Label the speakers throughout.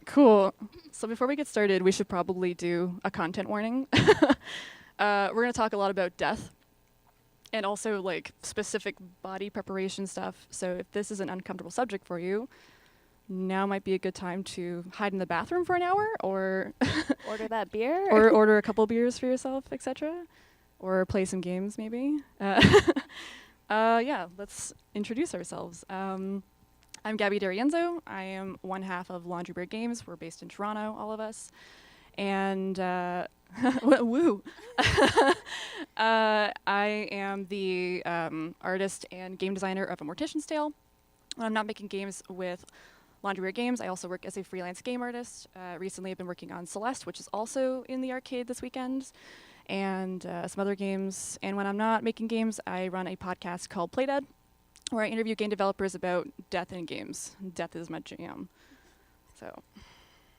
Speaker 1: Cool. So before we get started, we should probably do a content warning. We're going to talk a lot about death and also like specific body preparation stuff. So if this is an uncomfortable subject for you, now might be a good time to hide in the bathroom for an hour or
Speaker 2: Order that beer?
Speaker 1: or order a couple beers for yourself, etc. Or play some games maybe. Yeah, let's introduce ourselves. I'm Gabby DaRienzo. I am one half of Laundry Bird Games. We're based in Toronto, all of us. And woo! I am the artist and game designer of A Mortician's Tale. When I'm not making games with Laundry Bird Games, I also work as a freelance game artist. Recently, I've been working on Celeste, which is also in the arcade this weekend, and some other games. And when I'm not making games, I run a podcast called Playdead, where I interview game developers about death in games. Death is my jam. So.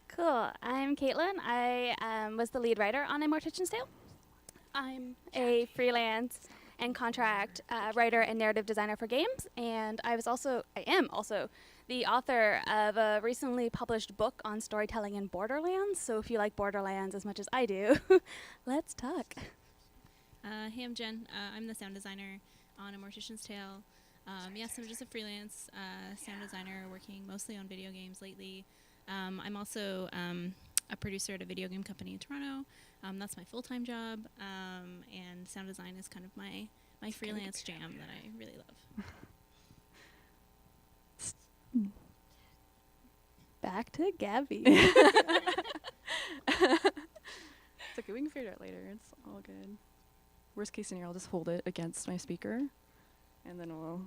Speaker 2: Cool. I'm Kaitlin. I was the lead writer on A Mortician's Tale. I'm a freelance and contract writer and narrative designer for games, and I am also the author of a recently published book on storytelling in Borderlands. So if you like Borderlands as much as I do, let's talk.
Speaker 3: Hey, I'm Jen. I'm the sound designer on A Mortician's Tale. Yes, I'm just a freelance sound designer working mostly on video games lately. I'm also a producer at a video game company in Toronto. That's my full-time job, and sound design is kind of my freelance jam that I really love.
Speaker 2: Back to Gabby.
Speaker 1: It's okay, we can figure it out later. It's all good. Worst case scenario, I'll just hold it against my speaker, and then we'll...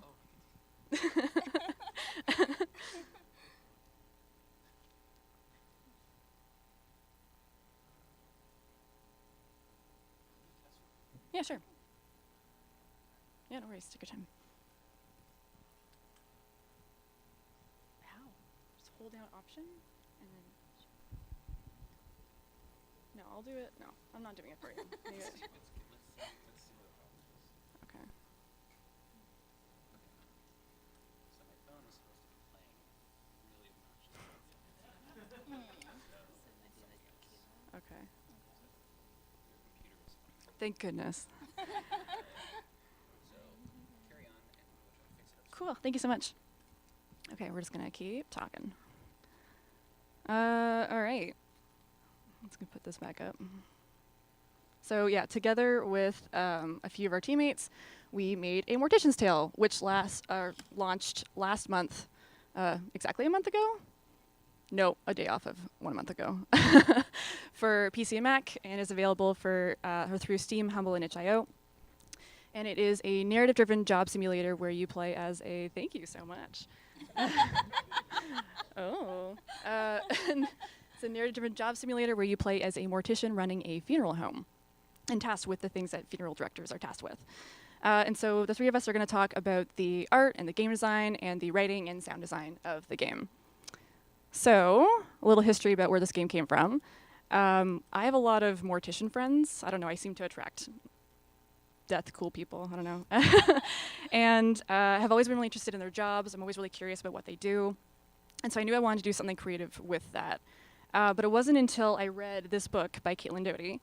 Speaker 1: Yeah, sure. Yeah, no worries. Take your time. How? Just hold down Option, and then... No, I'll do it. No, I'm not doing it for you. Okay. Okay. Thank goodness. Cool. Thank you so much. Okay, we're just gonna keep talking. All right. Let's go put this back up. So yeah, together with a few of our teammates, we made A Mortician's Tale, which launched last month, exactly a month ago? No, a day off of 1 month ago, for PC and Mac, and is available for through Steam, Humble, and itch.io. And it is a narrative-driven job simulator where you play as a... Thank you so much. It's a narrative-driven job simulator where you play as a mortician running a funeral home and tasked with the things that funeral directors are tasked with. And so the three of us are going to talk about the art and the game design and the writing and sound design of the game. So, a little history about where this game came from. I have a lot of mortician friends. I don't know, I seem to attract death cool people, I don't know. And have always been really interested in their jobs. I'm always really curious about what they do. And so I knew I wanted to do something creative with that. But it wasn't until I read this book by Kaitlin Tremblay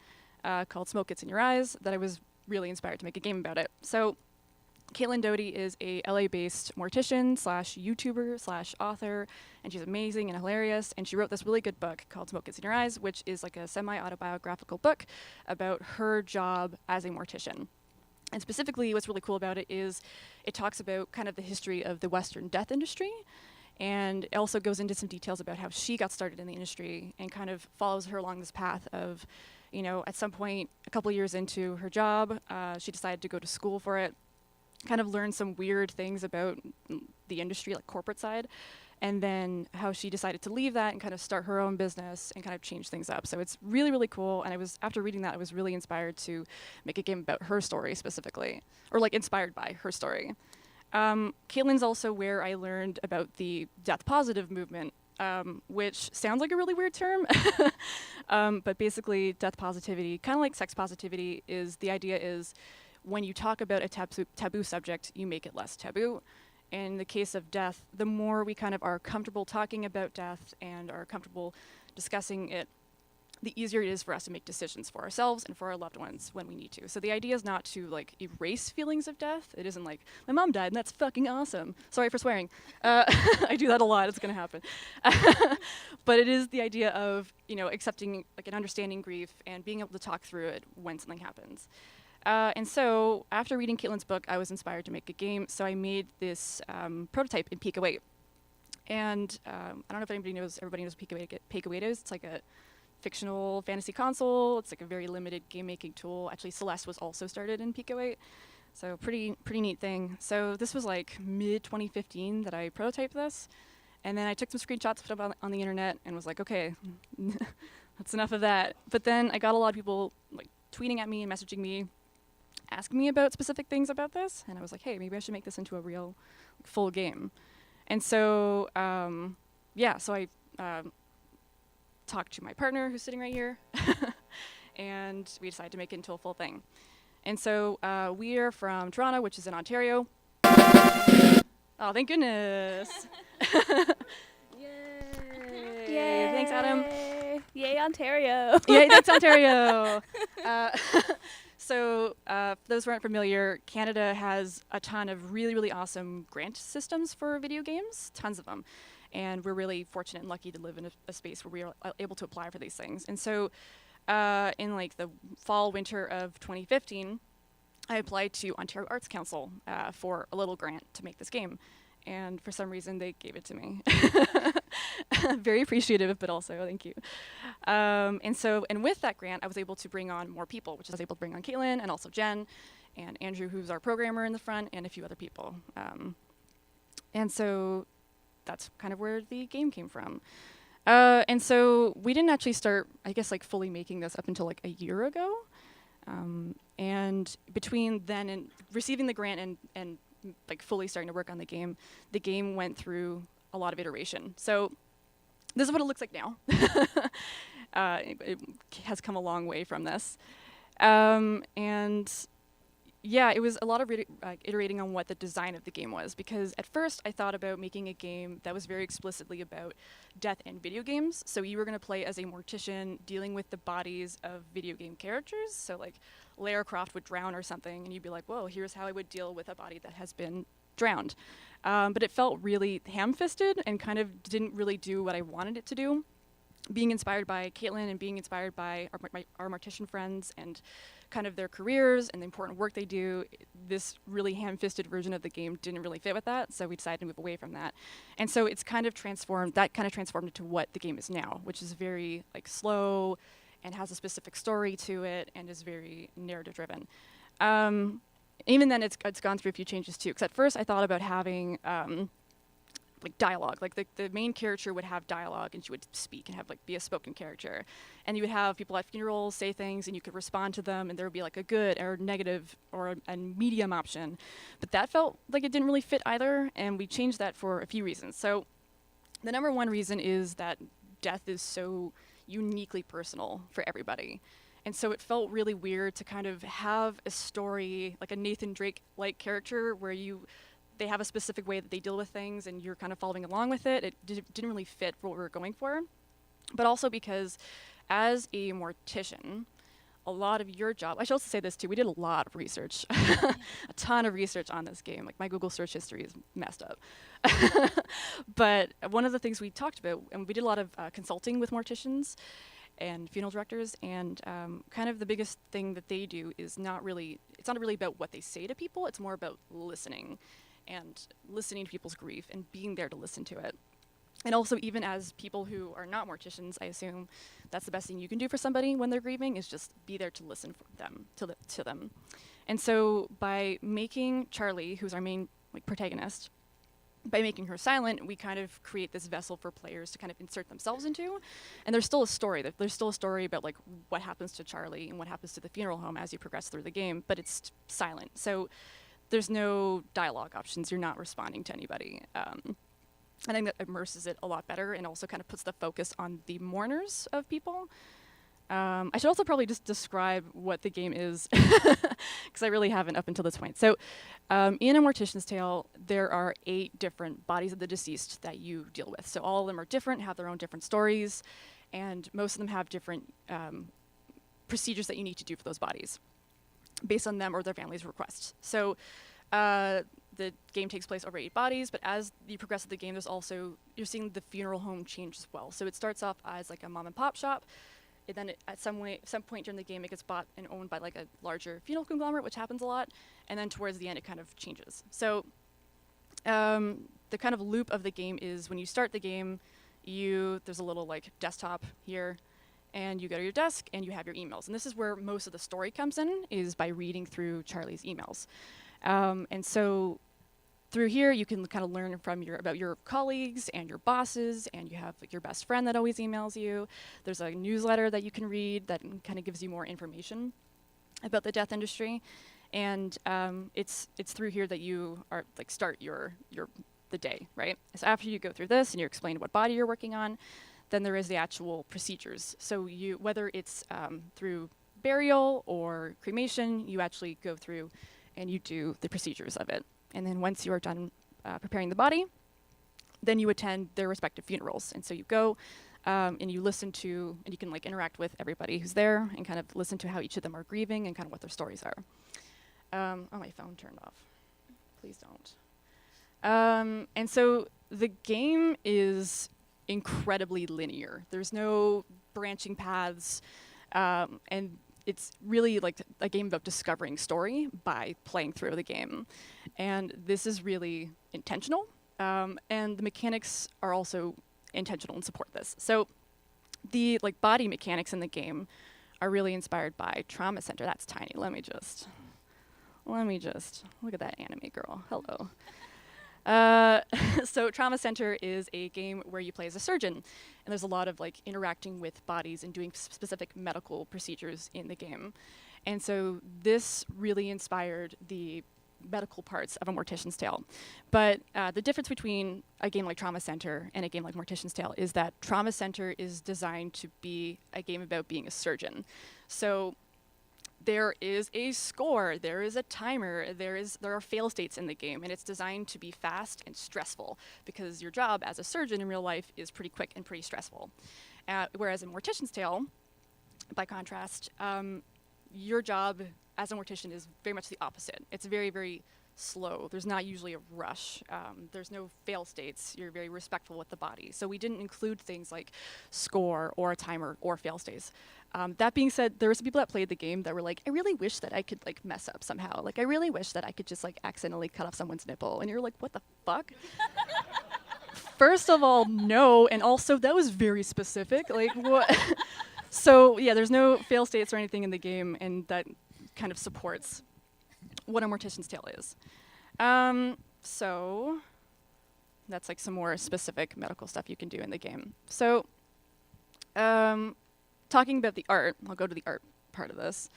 Speaker 1: called Smoke Gets in Your Eyes that I was really inspired to make a game about it. So Kaitlin Tremblay is a LA-based mortician slash YouTuber slash author, and she's amazing and hilarious. And she wrote this really good book called Smoke Gets in Your Eyes, which is like a semi-autobiographical book about her job as a mortician. And specifically, what's really cool about it is it talks about kind of the history of the Western death industry, and it also goes into some details about how she got started in the industry and kind of follows her along this path of, you know, at some point, a couple years into her job, she decided to go to school for it, kind of learn some weird things about the industry, like corporate side, and then how she decided to leave that and kind of start her own business and kind of change things up. So it's really, really cool. And after reading that, I was really inspired to make a game about her story specifically, or like inspired by her story. Kaitlin's also where I learned about the death positive movement, which sounds like a really weird term, but basically death positivity, kind of like sex positivity, is the idea is when you talk about a taboo subject, you make it less taboo. And in the case of death, the more we kind of are comfortable talking about death and are comfortable discussing it, the easier it is for us to make decisions for ourselves and for our loved ones when we need to. So the idea is not to like erase feelings of death. It isn't like, my mom died and that's fucking awesome. Sorry for swearing. I do that a lot, it's gonna happen. But it is the idea of, you know, accepting like and understanding grief and being able to talk through it when something happens. And so after reading Kaitlin's book, I was inspired to make a game. So I made this prototype in Pico 8. And I don't know if everybody knows Pico 8 is. It's like a fictional fantasy console. It's like a very limited game making tool. Actually, Celeste was also started in Pico 8. So pretty neat thing. So this was like mid 2015 that I prototyped this. And then I took some screenshots, put them on the internet, and was like, okay, that's enough of that. But then I got a lot of people like tweeting at me and messaging me, asking me about specific things about this. And I was like, hey, maybe I should make this into a real like, full game. And so, so I talked to my partner who's sitting right here, and we decided to make it into a full thing. And so we are from Toronto, which is in Ontario. Oh, thank goodness. Yay.
Speaker 2: Yay!
Speaker 1: Thanks, Adam.
Speaker 2: Yay, Ontario!
Speaker 1: Yay, thanks, Ontario. So for those who aren't familiar, Canada has a ton of really awesome grant systems for video games, tons of them. And we're really fortunate and lucky to live in a space where we are able to apply for these things. And so in like the fall, winter of 2015, I applied to Ontario Arts Council for a little grant to make this game. And for some reason, they gave it to me. Very appreciative, but also thank you. And with that grant, I was able to bring on more people, which I was able to bring on Kaitlin and also Jen and Andrew, who's our programmer in the front, and a few other people. And so that's kind of where the game came from. And so we didn't actually start, I guess, like fully making this up until like a year ago. And between then and receiving the grant and like fully starting to work on the game went through a lot of iteration. So this is what it looks like now. It has come a long way from this. And yeah, it was a lot of iterating on what the design of the game was, because at first I thought about making a game that was very explicitly about death in video games. So you were going to play as a mortician dealing with the bodies of video game characters. So like Lara Croft would drown or something, and you'd be like, whoa, here's how I would deal with a body that has been drowned. But it felt really ham-fisted and kind of didn't really do what I wanted it to do. Being inspired by Kaitlin and being inspired by our mortician friends and kind of their careers and the important work they do, this really ham-fisted version of the game didn't really fit with that, so we decided to move away from that. And so it's kind of transformed into what the game is now, which is very like slow and has a specific story to it and is very narrative-driven. Even then, it's gone through a few changes too, because at first I thought about having like dialogue, like the main character would have dialogue and she would speak and have like be a spoken character, and you would have people at funerals say things and you could respond to them, and there would be like a good or negative or a medium option. But that felt like it didn't really fit either, and we changed that for a few reasons. So the number one reason is that death is so uniquely personal for everybody. And so it felt really weird to kind of have a story, like a Nathan Drake-like character, where they have a specific way that they deal with things and you're kind of following along with it. It didn't really fit for what we were going for. But also because as a mortician, a lot of your job, I should also say this too, we did a lot of research, a ton of research on this game. Like my Google search history is messed up. But one of the things we talked about, and we did a lot of consulting with morticians and funeral directors, and kind of the biggest thing that they do is it's not really about what they say to people, it's more about listening and listening to people's grief and being there to listen to it. And also, even as people who are not morticians, I assume that's the best thing you can do for somebody when they're grieving, is just be there to listen to them. And so by making Charlie, who's our main protagonist, by making her silent, we kind of create this vessel for players to kind of insert themselves into. And there's still a story. There's still a story about like what happens to Charlie and what happens to the funeral home as you progress through the game, but it's silent. So there's no dialogue options. You're not responding to anybody. I think that immerses it a lot better and also kind of puts the focus on the mourners of people. I should also probably just describe what the game is, because I really haven't up until this point. So, in A Mortician's Tale, there are 8 different bodies of the deceased that you deal with. So all of them are different, have their own different stories, and most of them have different procedures that you need to do for those bodies, based on them or their family's requests. So, the game takes place over 8 bodies, but as you progress through the game, you're seeing the funeral home change as well. So it starts off as like a mom and pop shop. And then at some point during the game, it gets bought and owned by like a larger funeral conglomerate, which happens a lot. And then towards the end, it kind of changes. So the kind of loop of the game is when you start the game, there's a little like desktop here, and you go to your desk and you have your emails. And this is where most of the story comes in, is by reading through Charlie's emails. And so through here, you can kind of learn about your colleagues and your bosses, and you have like your best friend that always emails you. There's a newsletter that you can read that kind of gives you more information about the death industry, and it's through here that you are like start the day, right? So after you go through this and you explain what body you're working on, then there is the actual procedures. So whether it's through burial or cremation, you actually go through and you do the procedures of it. And then once you are done preparing the body, then you attend their respective funerals. And so you go and you listen to, and you can like interact with everybody who's there and kind of listen to how each of them are grieving and kind of what their stories are. Oh, my phone turned off. Please don't. And so the game is incredibly linear. There's no branching paths, and it's really like a game about discovering story by playing through the game. And this is really intentional, and the mechanics are also intentional and support this. So the like body mechanics in the game are really inspired by Trauma Center. That's tiny. Let me just look at that anime girl. Hello. So Trauma Center is a game where you play as a surgeon, and there's a lot of like interacting with bodies and doing specific medical procedures in the game. And so this really inspired the medical parts of A Mortician's Tale. But the difference between a game like Trauma Center and a game like Mortician's Tale is that Trauma Center is designed to be a game about being a surgeon. So there is a score, there is a timer, there are fail states in the game, and it's designed to be fast and stressful because your job as a surgeon in real life is pretty quick and pretty stressful. Whereas in Mortician's Tale, by contrast, your job as a mortician is very much the opposite. It's very, very slow. There's not usually a rush. There's no fail states. You're very respectful with the body. So we didn't include things like score or a timer or fail states. That being said, there were some people that played the game that were like, I really wish that I could like mess up somehow. Like I really wish that I could just like accidentally cut off someone's nipple. And you're like, what the fuck? First of all, no. And also that was very specific. Like what? So yeah, there's no fail states or anything in the game, and that kind of supports what A Mortician's Tale is. So that's like some more specific medical stuff you can do in the game. So talking about the art, I'll go to the art part of this.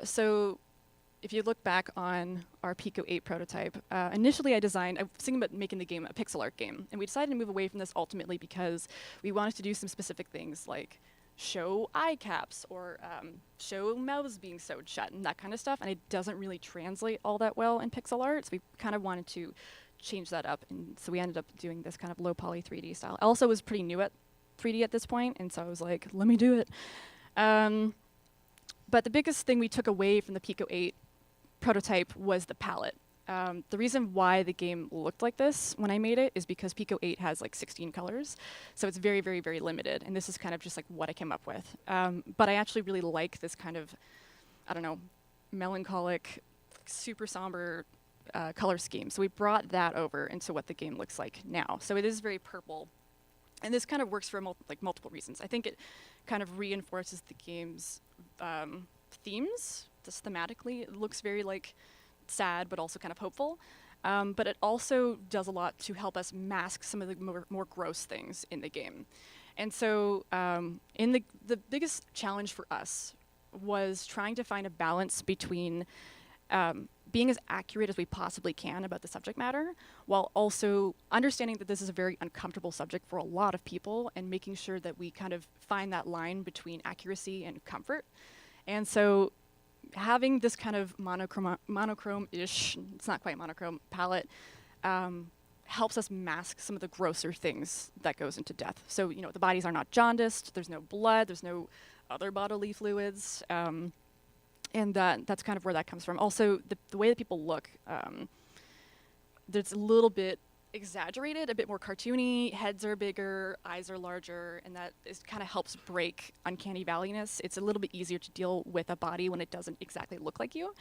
Speaker 1: So if you look back on our Pico 8 prototype, initially I was thinking about making the game a pixel art game, and we decided to move away from this ultimately because we wanted to do some specific things like show eye caps or show mouths being sewed shut and that kind of stuff, and it doesn't really translate all that well in pixel art, so we kind of wanted to change that up, and so we ended up doing this kind of low poly 3D style. I also was pretty new at 3D at this point, and so I was like, let me do it. But the biggest thing we took away from the Pico 8 prototype was the palette. The reason why the game looked like this when I made it is because Pico 8 has like 16 colors, so it's very, very, very limited, and this is kind of just like what I came up with. But I actually really like this kind of, I don't know, melancholic, super somber color scheme. So we brought that over into what the game looks like now. So it is very purple, and this kind of works for multiple reasons. I think it kind of reinforces the game's themes. Just thematically, it looks very like sad, but also kind of hopeful. But it also does a lot to help us mask some of the more gross things in the game. And so the biggest challenge for us was trying to find a balance between being as accurate as we possibly can about the subject matter, while also understanding that this is a very uncomfortable subject for a lot of people, and making sure that we kind of find that line between accuracy and comfort. And so having this kind of monochrome-ish, it's not quite monochrome, palette, helps us mask some of the grosser things that goes into death. So, you know, the bodies are not jaundiced, there's no blood, there's no other bodily fluids, and that's kind of where that comes from. Also, the way that people look, there's a little bit exaggerated, a bit more cartoony. Heads are bigger, eyes are larger, and that kind of helps break uncanny valleyness. It's a little bit easier to deal with a body when it doesn't exactly look like you.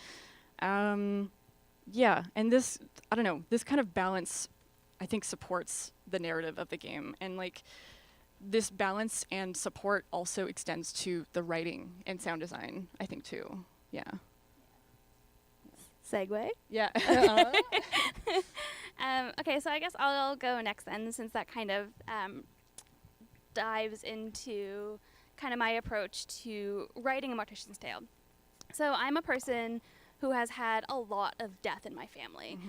Speaker 1: Yeah, and this, I don't know, this kind of balance, I think, supports the narrative of the game. And like, this balance and support also extends to the writing and sound design, I think, too. Yeah.
Speaker 2: Segue.
Speaker 1: Yeah.
Speaker 2: Okay, so I guess I'll go next then, since that kind of dives into kind of my approach to writing a Mortician's Tale. So I'm a person who has had a lot of death in my family.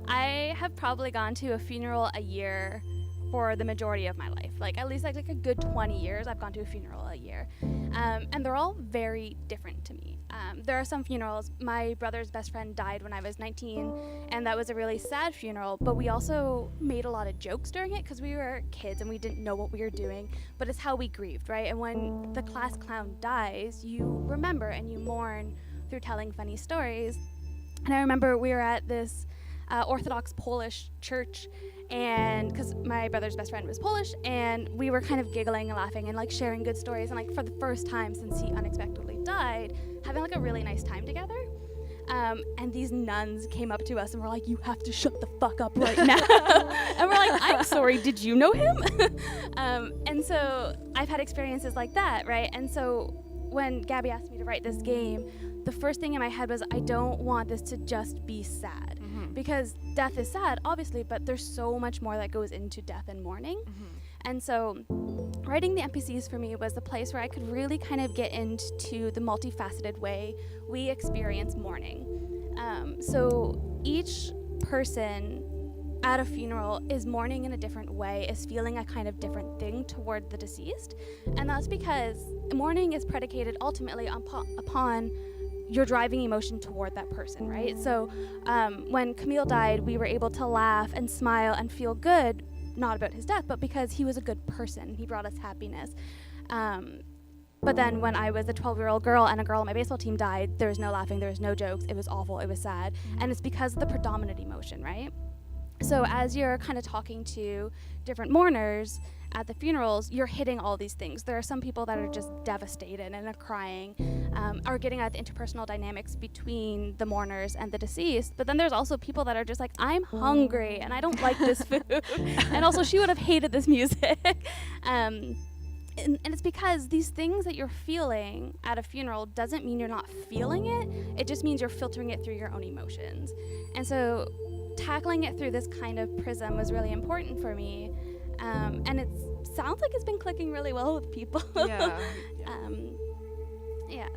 Speaker 2: I have probably gone to a funeral a year for the majority of my life. Like, at least like a good 20 years, I've gone to a funeral a year. And they're all very different to me. There are some funerals. My brother's best friend died when I was 19, and that was a really sad funeral, but we also made a lot of jokes during it because we were kids and we didn't know what we were doing, but it's how we grieved, right? And when the class clown dies, you remember and you mourn through telling funny stories. And I remember we were at this Orthodox Polish church, and because my brother's best friend was Polish, and we were kind of giggling and laughing and like sharing good stories, and like for the first time since he unexpectedly died, having like a really nice time together. And these nuns came up to us and were like, "You have to shut the fuck up right now." And we're like, "I'm sorry, did you know him?" And so I've had experiences like that, right? And so when Gabby asked me to write this game, the first thing in my head was, I don't want this to just be sad. Because death is sad, obviously, but there's so much more that goes into death and mourning. And so writing the NPCs for me was the place where I could really kind of get into the multifaceted way we experience mourning. So each person at a funeral is mourning in a different way, is feeling a kind of different thing toward the deceased. And that's because mourning is predicated ultimately upon your driving emotion toward that person, right? So when Camille died, we were able to laugh and smile and feel good, not about his death, but because he was a good person. He brought us happiness. But then when I was a 12-year-old girl and a girl on my baseball team died, there was no laughing, there was no jokes, it was awful, it was sad. And it's because of the predominant emotion, right? So as you're kind of talking to different mourners at the funerals, you're hitting all these things. There are some people that are just devastated and are crying, are getting at the interpersonal dynamics between the mourners and the deceased. But then there's also people that are just like, I'm hungry and I don't like this food. And also she would have hated this music. And it's because these things that you're feeling at a funeral doesn't mean you're not feeling it. It just means you're filtering it through your own emotions. And so tackling it through this kind of prism was really important for me. And it sounds like it's been clicking really well with people.
Speaker 1: Yeah.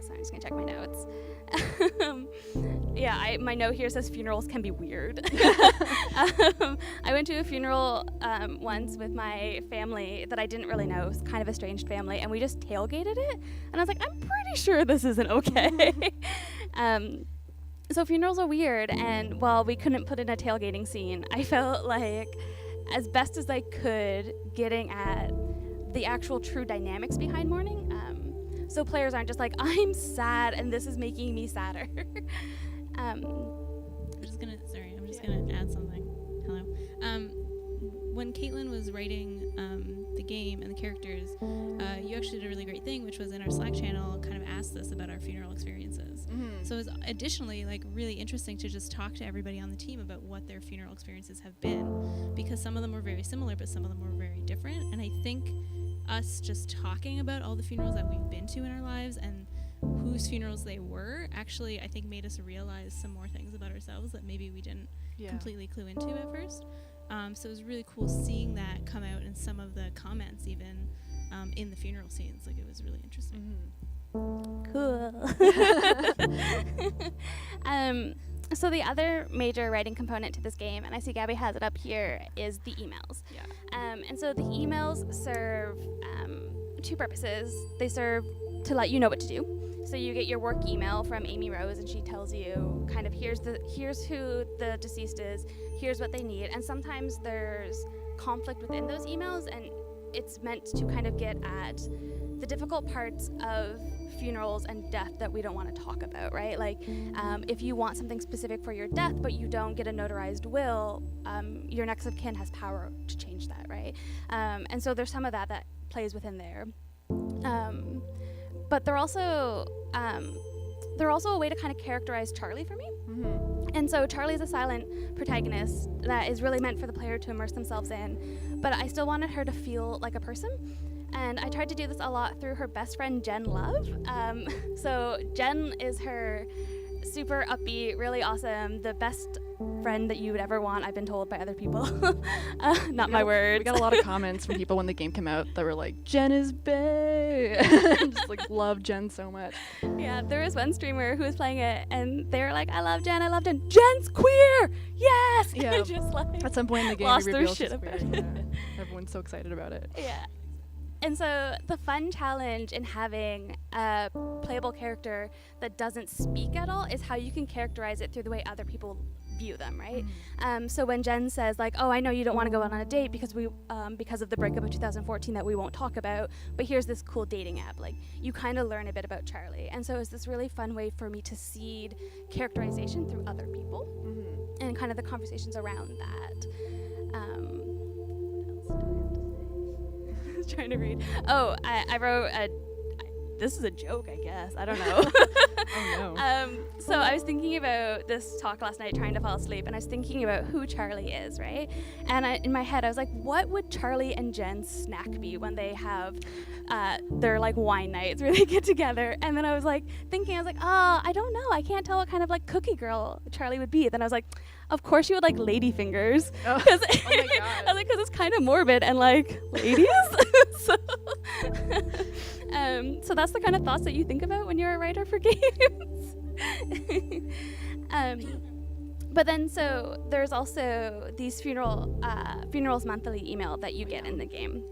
Speaker 2: So I'm just gonna check my notes. My note here says funerals can be weird. I went to a funeral once with my family that I didn't really know. It was kind of a strange family, and we just tailgated it. And I was like, I'm pretty sure this isn't okay. So funerals are weird, and while we couldn't put in a tailgating scene, I felt like, as best as I could, getting at the actual true dynamics behind mourning. So players aren't just like, I'm sad and this is making me sadder.
Speaker 3: I'm just gonna add something. Hello. When Kaitlin was writing the game and the characters, you actually did a really great thing, which was in our Slack channel, kind of asked us about our funeral experiences. So it was additionally like really interesting to just talk to everybody on the team about what their funeral experiences have been, because some of them were very similar, but some of them were very different. And I think us just talking about all the funerals that we've been to in our lives and whose funerals they were actually, I think, made us realize some more things about ourselves that maybe we didn't completely clue into at first. So it was really cool seeing that come out in some of the comments, even in the funeral scenes. Like, it was really interesting.
Speaker 2: Cool. So the other major writing component to this game, and I see Gabby has it up here, is the emails.
Speaker 1: Yeah.
Speaker 2: And so the emails serve two purposes. They serve to let you know what to do. So you get your work email from Amy Rose, and she tells you kind of here's who the deceased is, here's what they need, and sometimes there's conflict within those emails, and it's meant to kind of get at the difficult parts of funerals and death that we don't want to talk about, right? Like, if you want something specific for your death, but you don't get a notarized will, your next of kin has power to change that, right? And so there's some of that plays within there. But they're also a way to kind of characterize Charlie for me.
Speaker 1: Mm-hmm.
Speaker 2: And so Charlie's a silent protagonist that is really meant for the player to immerse themselves in, but I still wanted her to feel like a person. And I tried to do this a lot through her best friend, Jen Love. So Jen is her super upbeat, really awesome, the best friend that you would ever want, I've been told by other people. Not my words.
Speaker 1: We got a lot of comments from people when the game came out that were like, Jen is bae. Just like love Jen so much.
Speaker 2: Yeah, there was one streamer who was playing it and they were like, I love Jen. Jen's queer! Yes!
Speaker 1: Yeah.
Speaker 2: Just like
Speaker 1: At some point in the game,
Speaker 2: lost
Speaker 1: we
Speaker 2: their
Speaker 1: revealed
Speaker 2: shit
Speaker 1: she's
Speaker 2: about
Speaker 1: queer.
Speaker 2: it.
Speaker 1: Yeah. Everyone's so excited about it.
Speaker 2: Yeah. And so the fun challenge in having a playable character that doesn't speak at all is how you can characterize it through the way other people view them, right? So when Jen says like, oh, I know you don't want to go out on a date because of the breakup of 2014 that we won't talk about, but here's this cool dating app, like you kind of learn a bit about Charlie. And so it's this really fun way for me to seed characterization through other people and kind of the conversations around that. Trying to read. Oh, I wrote this is a joke, I guess. I don't know.
Speaker 1: Oh no.
Speaker 2: So I was thinking about this talk last night, trying to fall asleep, and I was thinking about who Charlie is, right? And in my head, I was like, what would Charlie and Jen's snack be when they have their like wine nights where they get together? And then I was like thinking, I don't know. I can't tell what kind of like cookie girl Charlie would be. Then I was like, of course she would like lady fingers.
Speaker 1: Oh my God.
Speaker 2: I was like, because it's kind of morbid and like ladies. So that's the kind of thoughts that you think about when you're a writer for games. But then so there's also these funerals monthly email that you get in the game.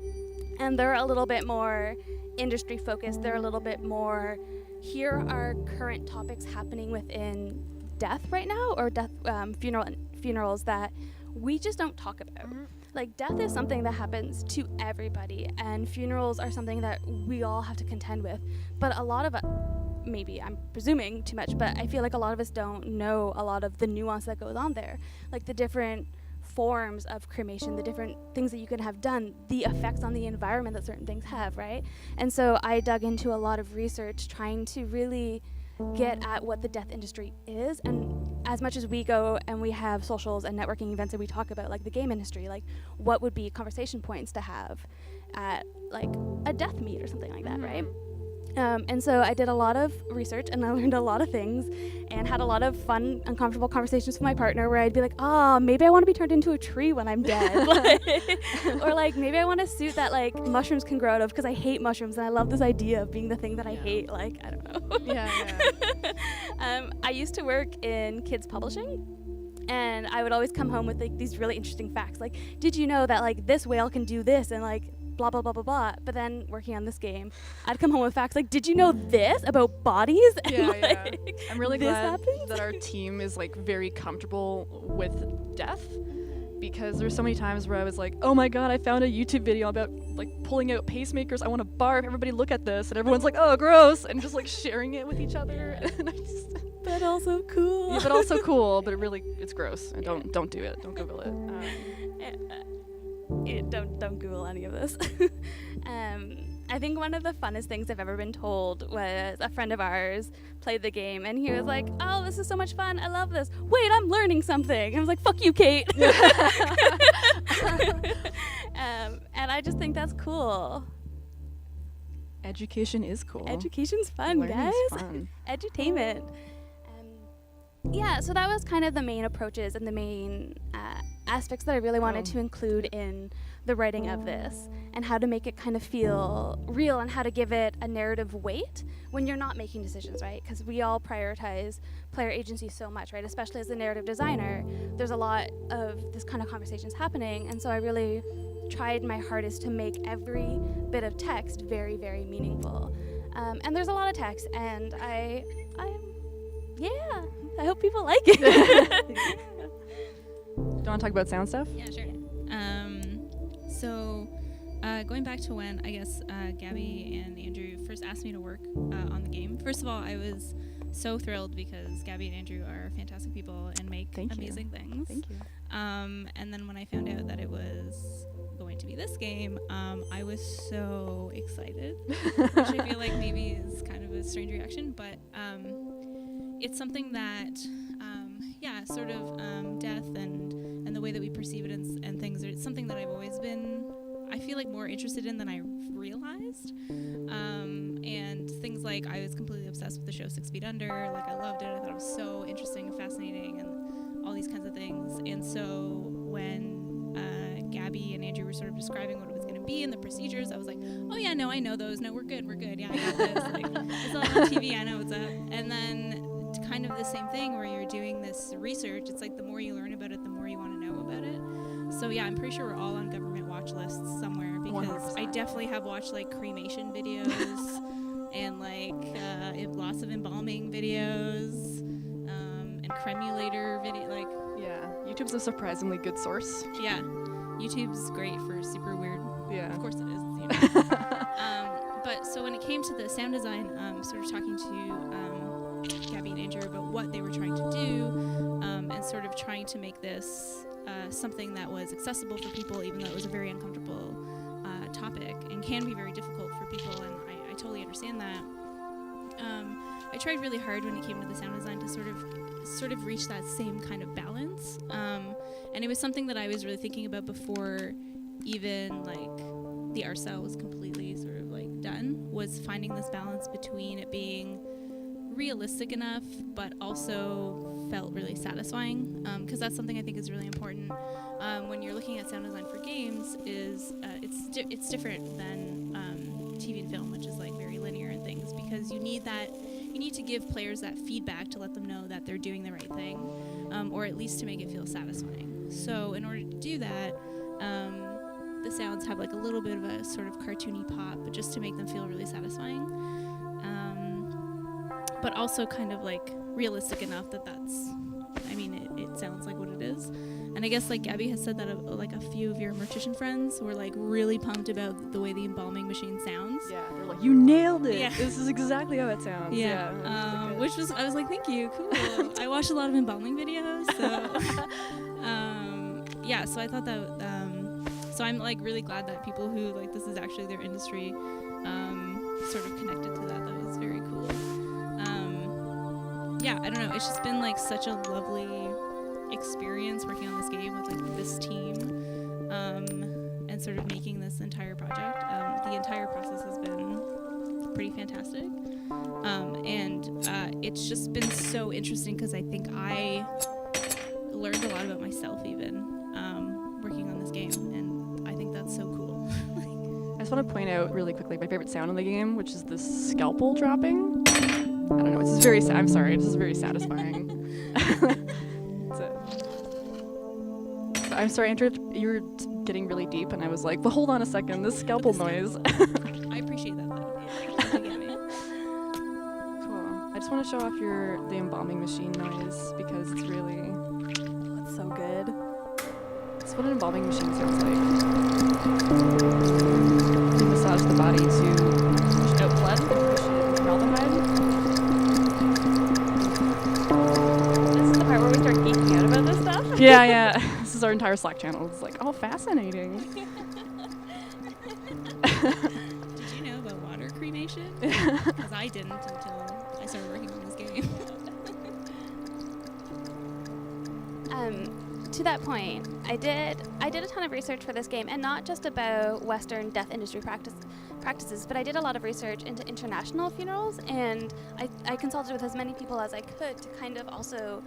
Speaker 2: And they're a little bit more industry focused. They're a little bit more, here are current topics happening within death right now, or death funerals that we just don't talk about. Like death is something that happens to everybody, and funerals are something that we all have to contend with. But a lot of maybe I'm presuming too much, but I feel like a lot of us don't know a lot of the nuance that goes on there, like the different forms of cremation, the different things that you can have done, the effects on the environment that certain things have, right? And so I dug into a lot of research trying to really get at what the death industry is, and as much as we go and we have socials and networking events and we talk about like the game industry, like what would be conversation points to have at like a death meet or something like that, right? And so I did a lot of research and I learned a lot of things and had a lot of fun, uncomfortable conversations with my partner where I'd be like, maybe I want to be turned into a tree when I'm dead. Or like, maybe I want a suit that like mushrooms can grow out of because I hate mushrooms and I love this idea of being the thing that I hate. Like, I don't know. I used to work in kids publishing. And I would always come home with like these really interesting facts. Like, did you know that like this whale can do this and like blah, blah, blah, blah, blah. But then working on this game, I'd come home with facts like, did you know this about bodies? And like,
Speaker 1: I'm really glad
Speaker 2: happens?
Speaker 1: that our team is like very comfortable with death, because there's so many times where I was like, oh my God, I found a YouTube video about like pulling out pacemakers. I want to barf. Everybody look at this. And everyone's like, oh, gross. And just like sharing it with each other. And I just...
Speaker 2: But also cool.
Speaker 1: Yeah, but also cool, but it's gross. And don't do it. Don't Google it.
Speaker 2: Don't Google any of this. I think one of the funnest things I've ever been told was a friend of ours played the game and he was like, oh, this is so much fun. I love this. Wait, I'm learning something. And I was like, fuck you, Kate. And I just think that's cool.
Speaker 1: Education is cool.
Speaker 2: Education's fun,
Speaker 1: Learning's
Speaker 2: guys.
Speaker 1: fun.
Speaker 2: Edutainment. Yeah, so that was kind of the main approaches and the main aspects that I really wanted to include in the writing of this and how to make it kind of feel real and how to give it a narrative weight when you're not making decisions, right? Because we all prioritize player agency so much, right? Especially as a narrative designer, there's a lot of this kind of conversations happening, and so I really tried my hardest to make every bit of text very, very meaningful. And there's a lot of text, and I hope people like it.
Speaker 1: Do you want to talk about sound stuff?
Speaker 3: Yeah, sure. So going back to when, I guess, Gabby and Andrew first asked me to work on the game. First of all, I was so thrilled because Gabby and Andrew are fantastic people and make amazing things.
Speaker 1: Thank you.
Speaker 3: And then when I found out that it was going to be this game, I was so excited, which I feel like maybe is kind of a strange reaction, but it's something that, sort of death and the way that we perceive it and things, it's something that I've always been, I feel like, more interested in than I realized. And things like, I was completely obsessed with the show 6 Feet Under. Like, I loved it. I thought it was so interesting and fascinating and all these kinds of things. And so when Gabby and Andrew were sort of describing what it was going to be and the procedures, I was like, oh yeah, no, I know those. No, we're good. Yeah, I got this. Like, it's all on TV. I know what's up. And then kind of the same thing where you're doing this research. It's like the more you learn about it, the more you want to know about it. So yeah, I'm pretty sure we're all on government watch lists somewhere because
Speaker 1: 100%.
Speaker 3: I definitely have watched like cremation videos and like lots of embalming videos and cremulator video. Like,
Speaker 1: Yeah, YouTube's a surprisingly good source.
Speaker 3: yeah, YouTube's great for super weird.
Speaker 1: Yeah.
Speaker 3: Of course it is. You know. But so when it came to the sound design, sort of talking to Gabby and Andrew about what they were trying to do, and sort of trying to make this something that was accessible for people, even though it was a very uncomfortable topic and can be very difficult for people, and I totally understand that. I tried really hard when it came to the sound design to sort of reach that same kind of balance, and it was something that I was really thinking about before even like the art style was completely sort of like done, was finding this balance between it being realistic enough but also felt really satisfying, because that's something I think is really important when you're looking at sound design for games. Is it's different than TV and film, which is like very linear and things, because you need to give players that feedback to let them know that they're doing the right thing, or at least to make it feel satisfying. So in order to do that, the sounds have like a little bit of a sort of cartoony pop, but just to make them feel really satisfying, but also kind of like realistic enough that it sounds like what it is. And I guess like Gabby has said that like a few of your mortician friends were like really pumped about the way the embalming machine sounds.
Speaker 1: Yeah, they're like, you nailed it.
Speaker 3: Yeah.
Speaker 1: This is exactly how it sounds.
Speaker 3: Yeah,
Speaker 1: it was really good.
Speaker 3: which was, I was like, thank you, cool. I watched a lot of embalming videos, so yeah. So I thought that, so I'm like really glad that people who like this is actually their industry, sort of connected to that. That was very cool. Yeah, I don't know. It's just been like such a lovely experience working on this game with like this team, and sort of making this entire project. The entire process has been pretty fantastic, and it's just been so interesting because I think I learned a lot about myself even working on this game, and I think that's so cool.
Speaker 1: I just want to point out really quickly my favorite sound in the game, which is the scalpel dropping. I don't know, it's very I'm sorry, this is very satisfying. So I'm sorry, Andrew, you were getting really deep, and I was like, well, hold on a second, this scalpel noise.
Speaker 3: I appreciate that though. Yeah.
Speaker 1: Cool. I just want to show off the embalming machine noise, because it's really, it's so good. It's what an embalming machine sounds like. You massage the body to push out blood, push in formaldehyde.
Speaker 2: This is the part where we start geeking out about this stuff.
Speaker 1: Yeah. This is our entire Slack channel. It's like, oh, fascinating.
Speaker 3: Did you know about water cremation? Because I didn't until I started working on this game.
Speaker 2: To that point, I did a ton of research for this game, and not just about Western death industry practices, but I did a lot of research into international funerals, and I consulted with as many people as I could to kind of also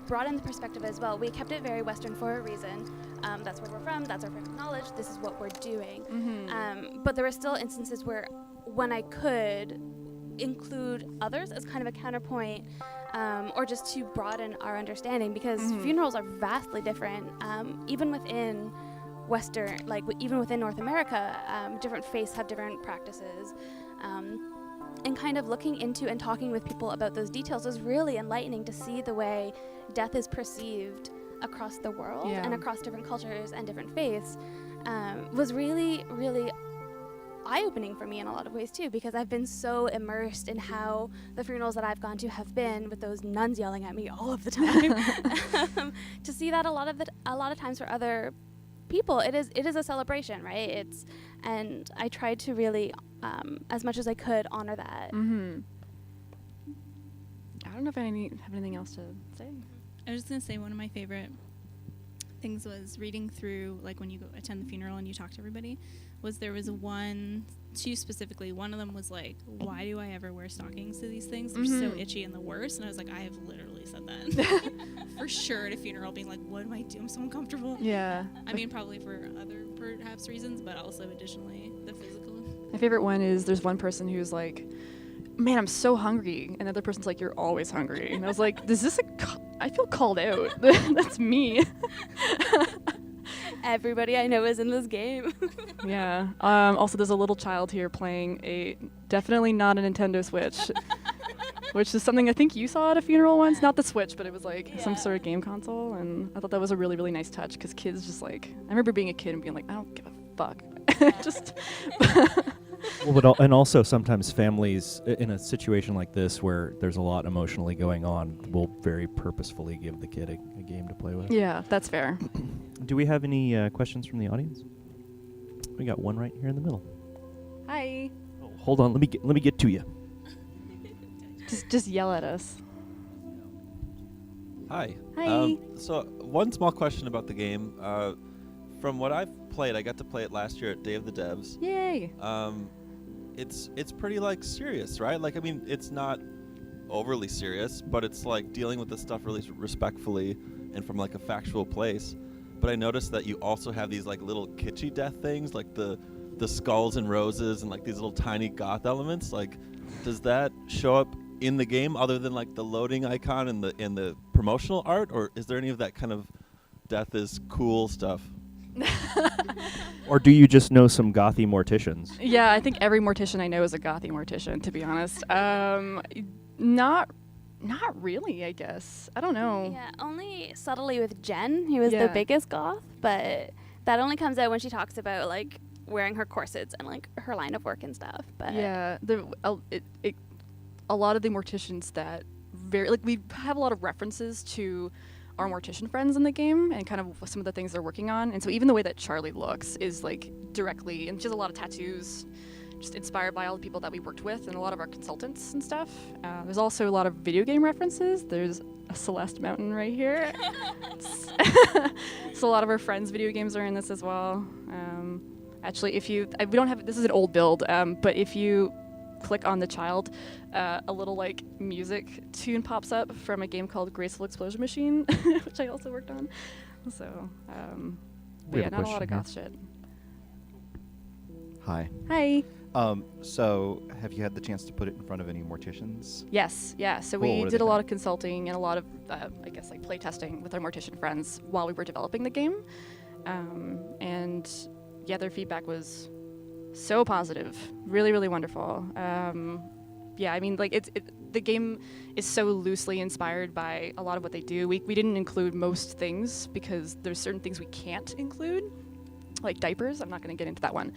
Speaker 2: broaden the perspective as well. We kept it very Western for a reason. that's where we're from, that's our family knowledge, this is what we're doing.
Speaker 1: Mm-hmm.
Speaker 2: But there were still instances where when I could include others as kind of a counterpoint, or just to broaden our understanding, because funerals are vastly different, even within Western, like even within North America, different faiths have different practices. And kind of looking into and talking with people about those details was really enlightening to see the way death is perceived across the world and across different cultures and different faiths, was really, really eye-opening for me in a lot of ways too, because I've been so immersed in how the funerals that I've gone to have been with those nuns yelling at me all of the time. To see that a lot of times for other people, it is a celebration, right? And I tried to really, as much as I could, honor that.
Speaker 1: Mm-hmm. I don't know if I have anything else to say.
Speaker 3: I was just going to say one of my favorite things was reading through, like when you go attend the funeral and you talk to everybody, was there was two specifically. One of them was like, why do I ever wear stockings to these things? They're so itchy and the worst. And I was like, I have literally said that for sure at a funeral, being like, what do I do? I'm so uncomfortable.
Speaker 1: Yeah.
Speaker 3: I mean, probably for other perhaps reasons, but also additionally the physical.
Speaker 1: My favorite one is there's one person who's like, man, I'm so hungry. And the other person's like, you're always hungry. And I was like, I feel called out. That's me.
Speaker 2: Everybody I know is in this game.
Speaker 1: Yeah. Also, there's a little child here playing definitely not a Nintendo Switch, which is something I think you saw at a funeral once. Not the Switch, but it was like some sort of game console. And I thought that was a really, really nice touch, because kids just like, I remember being a kid and being like, I don't give a fuck. Just.
Speaker 4: Well, and also sometimes families in a situation like this where there's a lot emotionally going on will very purposefully give the kid a game to play with.
Speaker 1: Yeah, that's fair.
Speaker 4: Do we have any questions from the audience? We got one right here in the middle.
Speaker 1: Hi.
Speaker 4: Oh, hold on, let me get to you.
Speaker 1: Just yell at us.
Speaker 5: Hi.
Speaker 1: Hi.
Speaker 5: So one small question about the game. From what I've played, I got to play it last year at Day of the Devs.
Speaker 1: Yay.
Speaker 5: It's pretty like serious, right? Like, I mean, it's not overly serious, but it's like dealing with this stuff really respectfully and from like a factual place. But I noticed that you also have these like little kitschy death things, like the skulls and roses and like these little tiny goth elements. Like, does that show up in the game other than like the loading icon and the promotional art, or is there any of that kind of death is cool stuff?
Speaker 4: Or do you just know some gothy morticians?
Speaker 1: Yeah, I think every mortician I know is a gothy mortician, to be honest. Not really, I guess. I don't know.
Speaker 2: Yeah, only subtly with Jen, who is the biggest goth, but that only comes out when she talks about like wearing her corsets and like her line of work and stuff. But
Speaker 1: yeah, a lot of the morticians that we have a lot of references to our mortician friends in the game and kind of some of the things they're working on. And so even the way that Charlie looks is like directly, and she has a lot of tattoos, just inspired by all the people that we worked with and a lot of our consultants and stuff. There's also a lot of video game references. There's a Celeste Mountain right here. So a lot of our friends' video games are in this as well. Actually, we don't have, this is an old build, but if you click on the child, a little like music tune pops up from a game called Graceful Explosion Machine, which I also worked on. So, but yeah, not a lot of goth shit.
Speaker 6: Hi.
Speaker 1: Hi.
Speaker 6: So have you had the chance to put it in front of any morticians?
Speaker 1: Yes, yeah. So
Speaker 6: Cool.
Speaker 1: we did a lot of consulting and a lot of, I guess, like play testing with our mortician friends while we were developing the game. And yeah, their feedback was so positive, really, really wonderful. Yeah, I mean, like the game is so loosely inspired by a lot of what they do. We didn't include most things because there's certain things we can't include, like diapers. I'm not going to get into that one.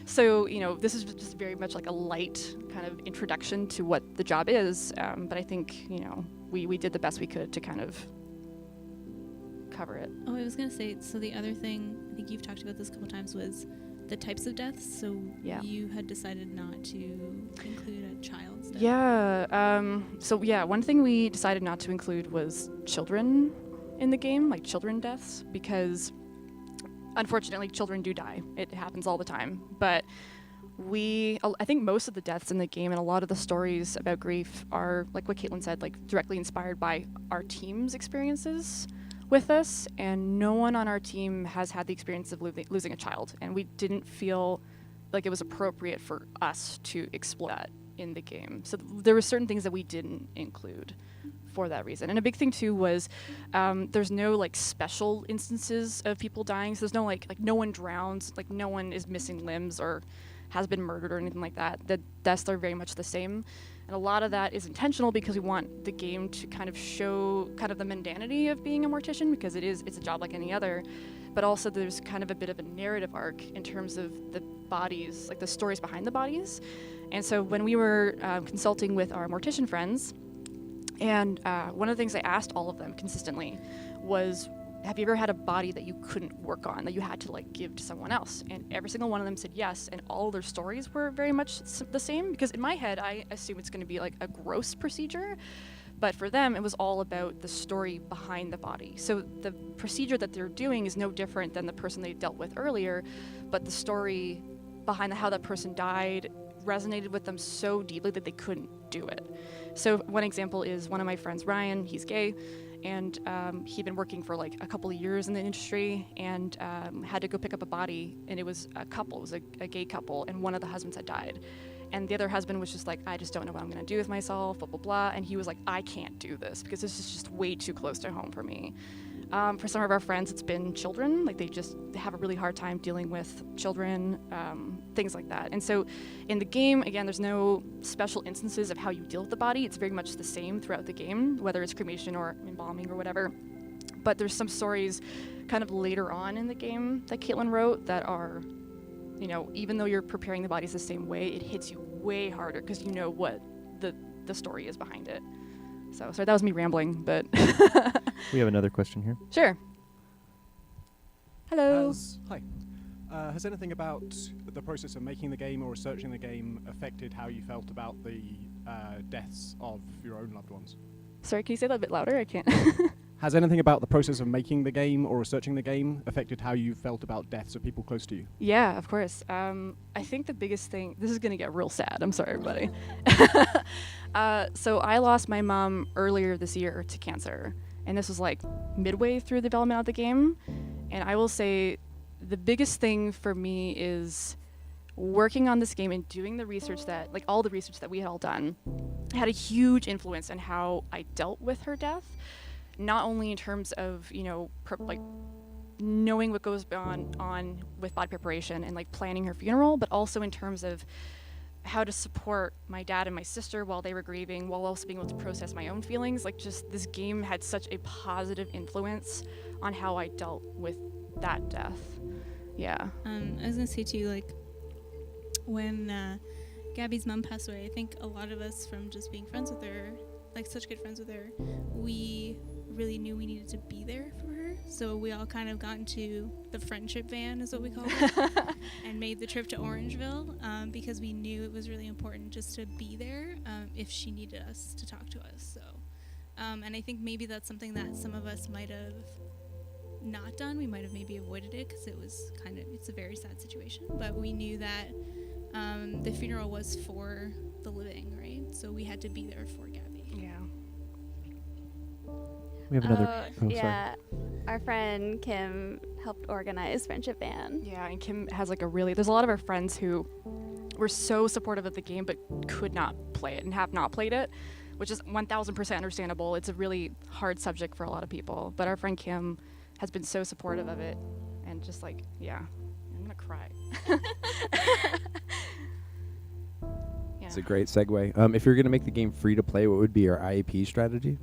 Speaker 1: So, this is just very much like a light kind of introduction to what the job is. But I think, we did the best we could to kind of cover it.
Speaker 3: Oh, I was going to say, so the other thing, I think you've talked about this a couple times, was the types of deaths. So you had decided not to include a child's death.
Speaker 1: Yeah. One thing we decided not to include was children in the game, like children deaths, because unfortunately children do die. It happens all the time. But I think most of the deaths in the game and a lot of the stories about grief are, like what Kaitlin said, like directly inspired by our team's experiences with this, and no one on our team has had the experience of losing a child, and we didn't feel like it was appropriate for us to explore that in the game. So there were certain things that we didn't include for that reason. And a big thing too was there's no like special instances of people dying. So there's no like no one drowns, like no one is missing limbs or has been murdered or anything like that. The deaths are very much the same. And a lot of that is intentional because we want the game to kind of show kind of the mundanity of being a mortician, because it's a job like any other. But also there's kind of a bit of a narrative arc in terms of the bodies, like the stories behind the bodies. And so when we were consulting with our mortician friends, and one of the things I asked all of them consistently was, have you ever had a body that you couldn't work on, that you had to like give to someone else? And every single one of them said yes, and all their stories were very much the same, because in my head I assume it's going to be like a gross procedure, but for them it was all about the story behind the body. So the procedure that they're doing is no different than the person they dealt with earlier, but the story behind how that person died resonated with them so deeply that they couldn't do it. So one example is one of my friends, Ryan. He's gay, and he'd been working for like a couple of years in the industry, and had to go pick up a body, and it was a couple, it was a gay couple, and one of the husbands had died. And the other husband was just like, I just don't know what I'm gonna do with myself, blah, blah, blah. And he was like, I can't do this because this is just way too close to home for me. For some of our friends, it's been children. Like they have a really hard time dealing with children, things like that. And so in the game, again, there's no special instances of how you deal with the body. It's very much the same throughout the game, whether it's cremation or embalming or whatever. But there's some stories kind of later on in the game that Kaitlin wrote that are, you know, even though you're preparing the bodies the same way, it hits you way harder because you know what the story is behind it. So, sorry, that was me rambling, but...
Speaker 4: We have another question here.
Speaker 1: Sure. Hello.
Speaker 7: Hi. Has anything about the process of making the game or researching the game affected how you felt about the deaths of your own loved ones?
Speaker 1: Sorry, can you say that a bit louder? I can't.
Speaker 7: Has anything about the process of making the game or researching the game affected how you felt about deaths of people close to you?
Speaker 1: Yeah, of course. I think the biggest thing, this is going to get real sad. I'm sorry, everybody. So I lost my mom earlier this year to cancer. And this was like midway through the development of the game. And I will say the biggest thing for me is working on this game and doing the research that, like all the research that we had all done, had a huge influence on how I dealt with her death. Not only in terms of, you know, like knowing what goes on with body preparation and like planning her funeral, but also in terms of how to support my dad and my sister while they were grieving, while also being able to process my own feelings. Like just this game had such a positive influence on how I dealt with that death. Yeah.
Speaker 3: I was gonna say too, like when Gabby's mom passed away, I think a lot of us, from just being friends with her, like such good friends with her, we really knew we needed to be there for her. So we all kind of got into the friendship van, is what we call it, and made the trip to Orangeville because we knew it was really important just to be there if she needed us to talk to us. So, and I think maybe that's something that some of us might have not done. We might have maybe avoided it because it was it's a very sad situation. But we knew that the funeral was for the living, right? So we had to be there for Gabby.
Speaker 1: Yeah.
Speaker 4: We have another.
Speaker 2: Yeah, our friend Kim helped organize Friendship Van.
Speaker 1: Yeah, and Kim has like there's a lot of our friends who were so supportive of the game but could not play it and have not played it, which is 1000% understandable. It's a really hard subject for a lot of people, but our friend Kim has been so supportive of it, and just like, yeah, I'm gonna cry. Yeah.
Speaker 8: It's a great segue. If you're going to make the game free to play, what would be your IAP strategy?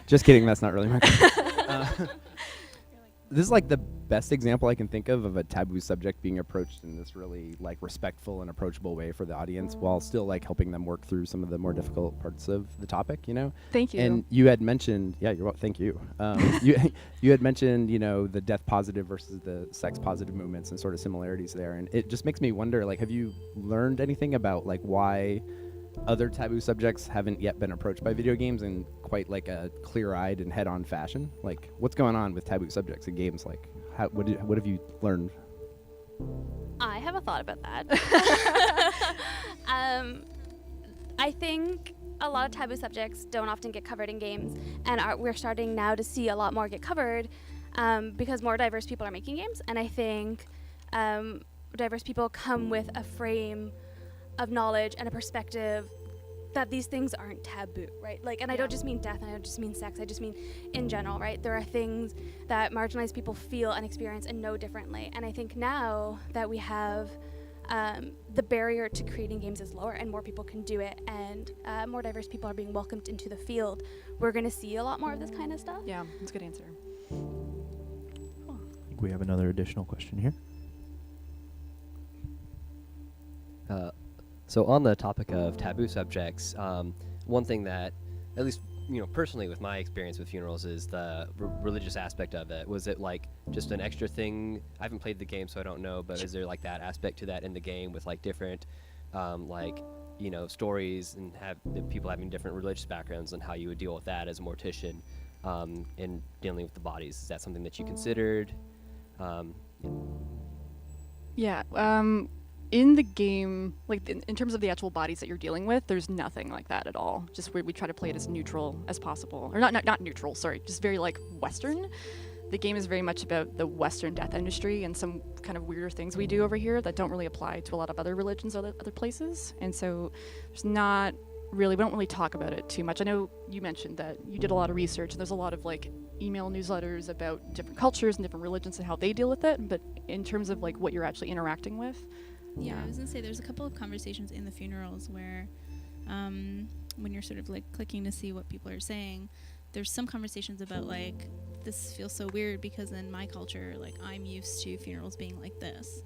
Speaker 8: Just kidding. That's not really my question. This is like the best example I can think of a taboo subject being approached in this really like respectful and approachable way for the audience, while still like helping them work through some of the more difficult parts of the topic, you know?
Speaker 1: Thank you.
Speaker 8: And you had mentioned, thank you. You had mentioned, you know, the death positive versus the sex positive movements and sort of similarities there. And it just makes me wonder, like, have you learned anything about like why other taboo subjects haven't yet been approached by video games in quite like a clear-eyed and head-on fashion? Like, what's going on with taboo subjects in games? Like, what have you learned?
Speaker 2: I have a thought about that. I think a lot of taboo subjects don't often get covered in games, and we're starting now to see a lot more get covered because more diverse people are making games, and I think diverse people come with a frame of knowledge and a perspective that these things aren't taboo, right? Like, and I don't just mean death, and I don't just mean sex, I just mean in general, right? There are things that marginalized people feel and experience and know differently, and I think now that we have the barrier to creating games is lower and more people can do it, and more diverse people are being welcomed into the field, we're going to see a lot more of this kind of stuff.
Speaker 1: Yeah, that's a good answer.
Speaker 4: I think we have another additional question here.
Speaker 9: So on the topic of taboo subjects, one thing that, at least personally with my experience with funerals, is the religious aspect of it. Was it like just an extra thing? I haven't played the game, so I don't know, but is there like that aspect to that in the game with like different stories and have the people having different religious backgrounds and how you would deal with that as a mortician in dealing with the bodies? Is that something that you considered?
Speaker 1: Yeah. In the game, like in terms of the actual bodies that you're dealing with, there's nothing like that at all. Just we try to play it as neutral as possible, or not neutral. Sorry, just very like Western. The game is very much about the Western death industry and some kind of weirder things we do over here that don't really apply to a lot of other religions or other places. And so there's not really, we don't really talk about it too much. I know you mentioned that you did a lot of research, and there's a lot of like email newsletters about different cultures and different religions and how they deal with it. But in terms of like what you're actually interacting with.
Speaker 3: Yeah, I was gonna say there's a couple of conversations in the funerals where when you're sort of like clicking to see what people are saying, there's some conversations about like, this feels so weird because in my culture, like I'm used to funerals being like this.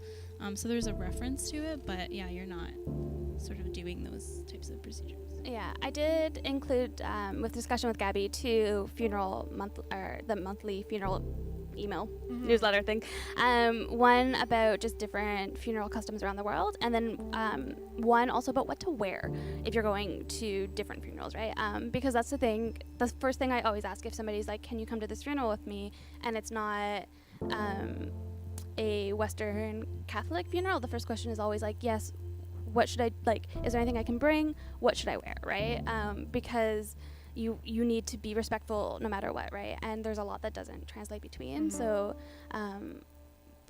Speaker 3: So there's a reference to it, but yeah, you're not sort of doing those types of procedures.
Speaker 2: Yeah, I did include with discussion with Gabby too, the monthly funeral email newsletter thing. One about just different funeral customs around the world, and then one also about what to wear if you're going to different funerals, right? Because that's the thing. The first thing I always ask if somebody's like, "Can you come to this funeral with me?" and it's not a Western Catholic funeral, the first question is always like, "Yes. What should I like? Is there anything I can bring? What should I wear?" Right? Because you need to be respectful no matter what, right? And there's a lot that doesn't translate between. So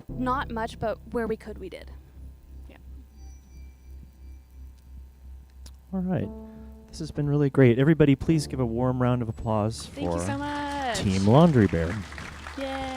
Speaker 2: not much, but where we could, we did.
Speaker 1: Yeah.
Speaker 4: All right. This has been really great. Everybody, please give a warm round of applause
Speaker 1: Thank
Speaker 4: for
Speaker 1: you so much.
Speaker 4: Team Laundry Bear.
Speaker 1: Yay.